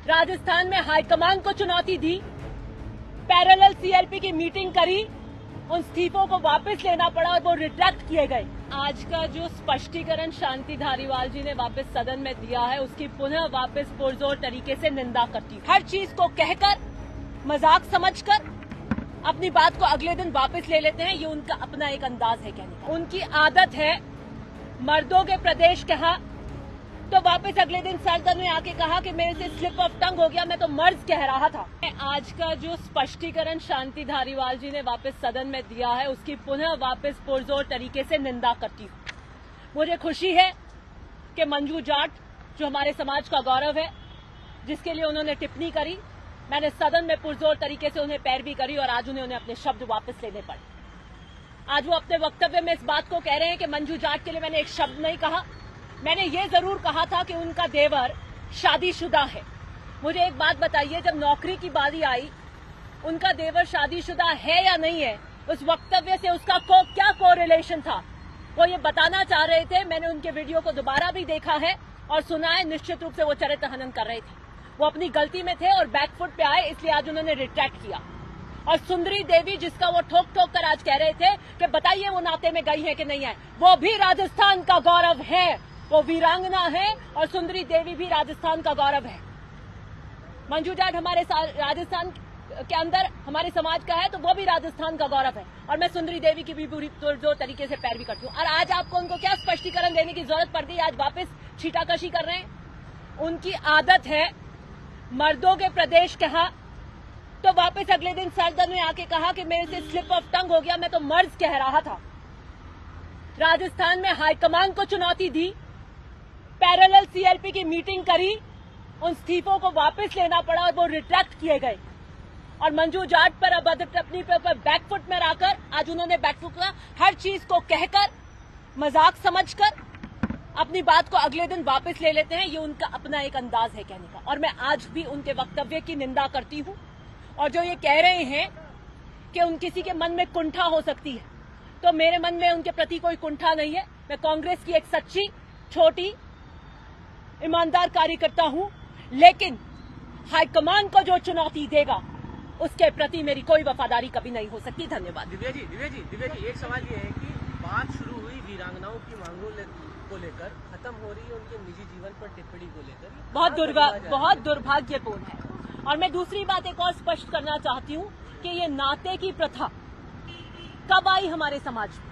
राजस्थान में हाईकमान को चुनौती दी, पैरेलल सीएलपी की मीटिंग करी, उन इस्तीफों को वापस लेना पड़ा और वो रिट्रैक्ट किए गए। आज का जो स्पष्टीकरण शांति धारीवाल जी ने वापस सदन में दिया है, उसकी पुनः वापस पुरजोर तरीके से निंदा करती हूँ। हर चीज को कहकर, मजाक समझकर अपनी बात को अगले दिन वापस ले लेते हैं, ये उनका अपना एक अंदाज है कहने का। उनकी आदत है मर्दों के प्रदेश कहा तो वापस अगले दिन सदन में आके कहा कि मेरे से स्लिप ऑफ टंग हो गया, मैं तो मर्ज कह रहा था। आज का जो स्पष्टीकरण शांति धारीवाल जी ने वापस सदन में दिया है, उसकी पुनः वापस पुरजोर तरीके से निंदा करती हूँ। मुझे खुशी है कि मंजू जाट, जो हमारे समाज का गौरव है, जिसके लिए उन्होंने टिप्पणी करी, मैंने सदन में पुरजोर तरीके से उन्हें पैरवी करी और आज उन्हें अपने शब्द वापस लेने पड़े। आज वो अपने वक्तव्य में इस बात को कह रहे हैं कि मंजू जाट के लिए मैंने एक शब्द नहीं कहा। मैंने ये जरूर कहा था कि उनका देवर शादीशुदा है। मुझे एक बात बताइए, जब नौकरी की बारी आई, उनका देवर शादीशुदा है या नहीं है, उस वक्तव्य से उसका क्या कोरिलेशन था, वो ये बताना चाह रहे थे। मैंने उनके वीडियो को दोबारा भी देखा है और सुना है। निश्चित रूप से वो चरित्र हनन कर रहे थे, वो अपनी गलती में थे और बैकफुट पे आए, इसलिए आज उन्होंने रिट्रैक्ट किया। और सुंदरी देवी, जिसका वो ठोक ठोक कर आज कह रहे थे कि बताइए वो नाते में गई है कि नहीं है, वो भी राजस्थान का गौरव है, वो वीरांगना है और सुंदरी देवी भी राजस्थान का गौरव है। मंजू जाट हमारे राजस्थान के अंदर हमारे समाज का है, तो वो भी राजस्थान का गौरव है और मैं सुंदरी देवी की भी पूरी जो तरीके से पैरवी करती हूँ। और आज आपको उनको क्या स्पष्टीकरण देने की जरूरत पड़ गई? आज वापस छीटाकशी कर रहे हैं। उनकी आदत है मर्दों के प्रदेश कहा तो वापस अगले दिन सदन में आके कहा कि मेरे से स्लिप ऑफ टंग हो गया, मैं तो मर्ज कह रहा था। राजस्थान में हाईकमान को चुनौती दी, पैरेलल सीएलपी की मीटिंग करी, उन इस्तीफों को वापस लेना पड़ा और वो रिट्रैक्ट किए गए। और मंजू जाट पर अभद्र टिप्पणी पर बैकफुट में आकर आज उन्होंने बैकफुट का हर चीज को कहकर, मजाक समझकर अपनी बात को अगले दिन वापस ले लेते हैं, ये उनका अपना एक अंदाज है कहने का। और मैं आज भी उनके वक्तव्य की निंदा करती हूँ। और जो ये कह रहे हैं कि उन किसी के मन में कुंठा हो सकती है, तो मेरे मन में उनके प्रति कोई कुंठा नहीं है। मैं कांग्रेस की एक सच्ची, छोटी, ईमानदार कार्यकर्ता हूं, लेकिन हाईकमान को जो चुनौती देगा उसके प्रति मेरी कोई वफादारी कभी नहीं हो सकती। धन्यवाद। दिव्या जी, एक सवाल ये है कि बात शुरू हुई वीरांगनाओं की मांगों को लेकर, खत्म हो रही है उनके निजी जीवन पर टिप्पणी को लेकर, बहुत दुर्भाग्यपूर्ण है। और मैं दूसरी बात एक और स्पष्ट करना चाहती हूँ कि ये नाते की प्रथा कब आई हमारे समाज में,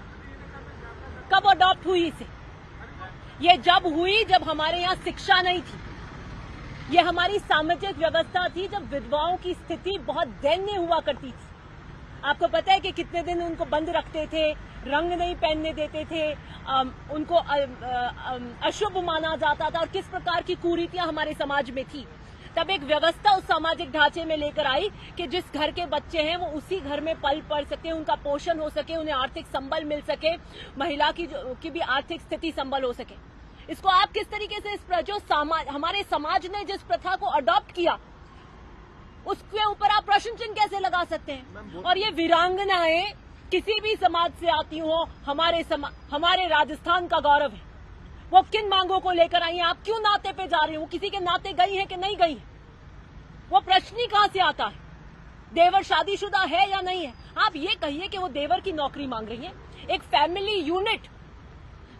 कब अडॉप्ट हुई इसे? ये जब हुई जब हमारे यहाँ शिक्षा नहीं थी, ये हमारी सामाजिक व्यवस्था थी, जब विधवाओं की स्थिति बहुत दयनीय हुआ करती थी। आपको पता है कि कितने दिन उनको बंद रखते थे, रंग नहीं पहनने देते थे, उनको अशुभ माना जाता था और किस प्रकार की कुरीतियां हमारे समाज में थी। तब एक व्यवस्था उस सामाजिक ढांचे में लेकर आई कि जिस घर के बच्चे हैं वो उसी घर में पल पढ़ सके, उनका पोषण हो सके, उन्हें आर्थिक संबल मिल सके, महिला की भी आर्थिक स्थिति संबल हो सके। इसको आप किस तरीके से जो हमारे समाज ने जिस प्रथा को अडॉप्ट किया, उसके ऊपर आप प्रश्न चिन्ह कैसे लगा सकते हैं? और ये वीरांगनाएं किसी भी समाज से आती हो, हमारे राजस्थान का गौरव है। वो किन मांगों को लेकर आई हैं? आप क्यों नाते पे जा रहे हो? किसी के नाते गई हैं कि नहीं गई है? वो प्रश्न ही कहां से आता है? देवर शादीशुदा है या नहीं है? आप ये कहिए कि वो देवर की नौकरी मांग रही है। एक फैमिली यूनिट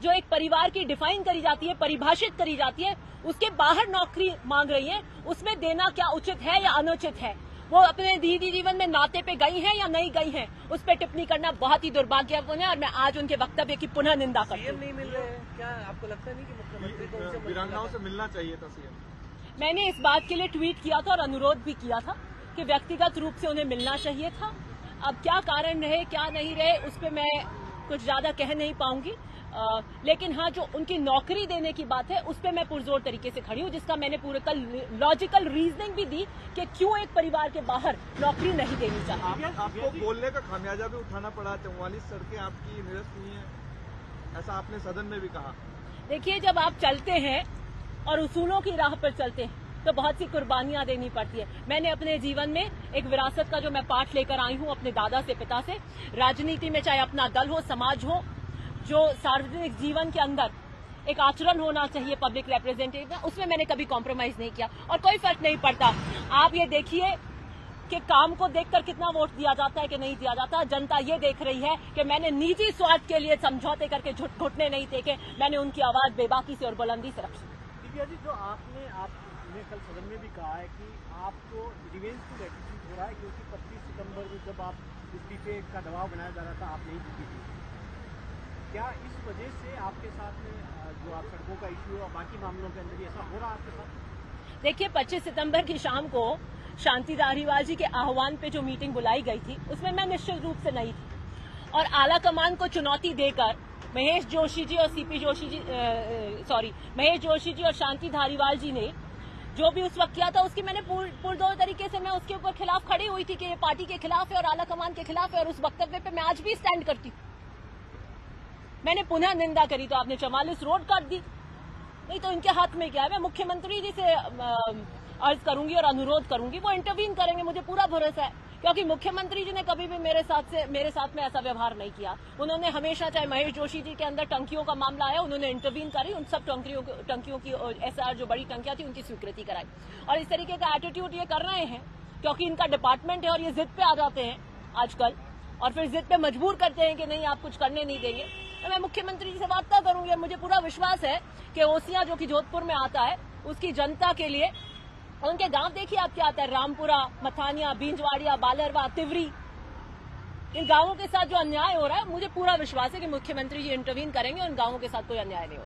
जो एक परिवार की डिफाइन करी जाती है, परिभाषित करी जाती है, उसके बाहर नौकरी मांग रही है, उसमें देना क्या उचित है या अनुचित है? वो अपने निजी जीवन में नाते पे गई हैं या नहीं गई हैं, उस पर टिप्पणी करना बहुत ही दुर्भाग्यपूर्ण है। और मैं आज उनके वक्तव्य की पुनः निंदा करती हूँ। नहीं मिल रहे हैं, क्या आपको लगता नहीं कि मुख्यमंत्री को वीरांगनाओं से मिलना चाहिए था? सीएम मैंने इस बात के लिए ट्वीट किया था और अनुरोध भी किया था कि व्यक्तिगत रूप से उन्हें मिलना चाहिए था। अब क्या कारण रहे, क्या नहीं रहे, उस पर मैं कुछ ज्यादा कह नहीं पाऊंगी। लेकिन हाँ, जो उनकी नौकरी देने की बात है, उस पर मैं पुरजोर तरीके से खड़ी हूँ, जिसका मैंने पूरे कल लॉजिकल रीजनिंग भी दी कि क्यों एक परिवार के बाहर नौकरी नहीं देनी चाहिए। आपको बोलने का खामियाजा भी उठाना पड़ा, 44 सड़कें आपकी निरस्त हुई हैं, ऐसा आपने सदन में भी कहा। देखिए, जब आप चलते हैं और उसूलों की राह पर चलते हैं तो बहुत सी कुर्बानियां देनी पड़ती है। मैंने अपने जीवन में एक विरासत का जो मैं पाठ लेकर आई हूँ अपने दादा से, पिता से, राजनीति में चाहे अपना दल हो, समाज हो, जो सार्वजनिक जीवन के अंदर एक आचरण होना चाहिए पब्लिक रिप्रेजेंटेटिव का, उसमें मैंने कभी कॉम्प्रोमाइज नहीं किया और कोई फर्क नहीं पड़ता। आप ये देखिए कि काम को देखकर कितना वोट दिया जाता है कि नहीं दिया जाता। जनता ये देख रही है कि मैंने निजी स्वार्थ के लिए समझौते करके घुटने नहीं टेके, मैंने उनकी आवाज बेबाकी से और बुलंदी से रखी। दिव्या जी, जो आपने कल सदन में भी कहा है कि आपको रिवेंज टू रेटिट्यूड हो रहा है, क्योंकि 25 सितंबर को जब आप इस्तीफे का दबाव बनाया जा रहा था, आप नहीं जीती थी। क्या इस वजह से आपके साथ में जो आप सड़कों का इश्यू और बाकी मामलों के अंदर ऐसा हो रहा है आपके साथ? देखिए, 25 सितंबर की शाम को शांति धारीवाल जी के आह्वान पे जो मीटिंग बुलाई गई थी, उसमें मैं निश्चित रूप से नहीं थी और आला कमान को चुनौती देकर महेश जोशी जी और शांति धारीवाल जी ने जो भी उस वक्त किया था, उसकी मैंने पुरजोर तरीके से मैं उसके ऊपर खिलाफ खड़ी हुई थी कि ये पार्टी के खिलाफ है और आला कमान के खिलाफ है और उस वक्तव्य पे मैं आज भी स्टैंड करती हूँ। मैंने पुनः निंदा करी तो आपने 44 रोड काट दी। नहीं तो इनके हाथ में क्या है? मैं मुख्यमंत्री जी से अर्ज करूंगी और अनुरोध करूंगी, वो इंटरवीन करेंगे, मुझे पूरा भरोसा है, क्योंकि मुख्यमंत्री जी ने कभी भी मेरे साथ में ऐसा व्यवहार नहीं किया। उन्होंने हमेशा, चाहे महेश जोशी जी के अंदर टंकियों का मामला आया, उन्होंने इंटरवीन करी, उन सब टंकियों की एसआर जो बड़ी टंकियां थी उनकी स्वीकृति कराई। और इस तरीके का एटीट्यूड ये कर रहे हैं क्योंकि इनका डिपार्टमेंट है और ये जिद पे आ जाते हैं आजकल और फिर जिद पे मजबूर करते हैं कि नहीं आप कुछ करने नहीं देंगे। तो मैं मुख्यमंत्री जी से वार्ता करूंगी और मुझे पूरा विश्वास है कि ओसियां जो कि जोधपुर में आता है, उसकी जनता के लिए, उनके गांव देखिए आप क्या आता है, रामपुरा, मथानिया, बींजवाड़िया, बालरवा, तिवरी, इन गांवों के साथ जो अन्याय हो रहा है, मुझे पूरा विश्वास है कि मुख्यमंत्री जी इंटरवीन करेंगे और इन गांवों के साथ कोई अन्याय नहीं होगा।